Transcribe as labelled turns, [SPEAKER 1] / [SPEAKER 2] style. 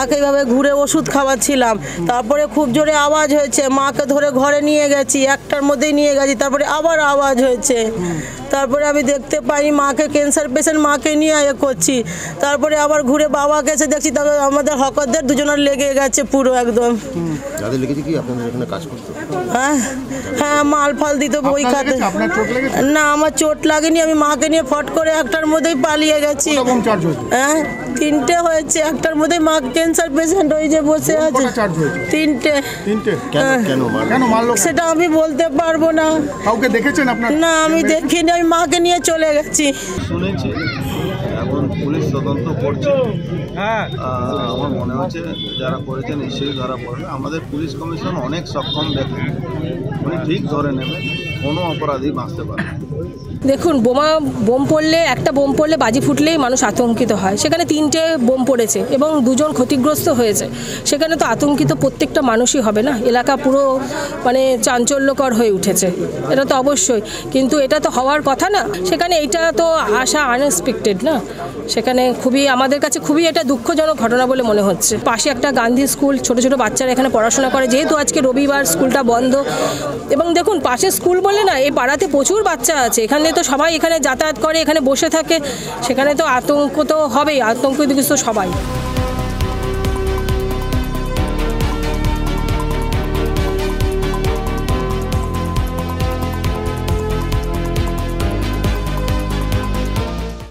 [SPEAKER 1] মাকে এইভাবে ঘুরে ওষুধ খাওয়াচ্ছিলাম। তারপরে খুব জোরে আওয়াজ হয়েছে, মাকে ধরে ঘরে নিয়ে গেছি, একটার মধ্যেই নিয়ে গেছি, তারপরে আবার আওয়াজ হয়েছে। তারপরে আমি দেখতে পাই মাকে, ক্যান্সার পেশেন্ট, মাকে নিয়ে করছি। তারপরে আবার ঘুরে বাবাকে এসে দেখছি, তারপরে আমাদের হকারদের দুজনের লেগে গেছে পুরো একদম।
[SPEAKER 2] যাদের লেগেছে কি আপনাদের এখানে কাজ করতে?
[SPEAKER 1] হ্যাঁ হ্যাঁ, মাল ফাল দিত বই খাতে। না, আমার চোট লাগেনি, আমি মাকে নিয়ে ফট করে একটার মধ্যেই পালিয়ে গেছি। হ্যাঁ, 3টে হয়েছে, একটার মধ্যেই মা ক্যান্সার পেশেন্ট ওই যে বসে আছে। 3টে। সেটা আমি বলতে পারবো না।
[SPEAKER 3] কাউকে দেখেছেন আপনারা?
[SPEAKER 1] না, আমি দেখিনি, আমি মাকে নিয়ে চলে গেছি।
[SPEAKER 4] শুনেছি, এখন পুলিশ তদন্ত করছে। আমার মনে হচ্ছে যারা করেছে নিশ্চয়ই ধরা পড়বে। আমাদের পুলিশ কমিশন অনেক সক্ষম ব্যক্তি, উনি ঠিক ধরে নেবেন, কোনো অপরাধী বাঁচতে পারে।
[SPEAKER 5] দেখুন, বোম পড়লে, একটা বোম পড়লে, বাজি ফুটলেই মানুষ আতঙ্কিত হয়। সেখানে 3টে বোম পড়েছে এবং 2জন ক্ষতিগ্রস্ত হয়েছে। সেখানে তো আতঙ্কিত প্রত্যেকটা মানুষই হবে না। এলাকা পুরো মানে চাঞ্চল্যকর হয়ে উঠেছে, এটা তো অবশ্যই। কিন্তু এটা তো হওয়ার কথা না। সেখানে এটা তো আসা আনএক্সপেক্টেড না। সেখানে খুবই, আমাদের কাছে খুবই এটা দুঃখজনক ঘটনা বলে মনে হচ্ছে। পাশে একটা গান্ধী স্কুল, ছোট ছোট বাচ্চারা এখানে পড়াশোনা করে, যেহেতু আজকে রবিবার, স্কুলটা বন্ধ। এবং দেখুন, পাশে স্কুল বলে না, এই পাড়াতে প্রচুর বাচ্চা আছে, এখানে তো সবাই এখানে যাতায়াত করে, এখানে বসে থাকে। সেখানে তো আতঙ্ক তো হবেই, আতঙ্কিত সবাই।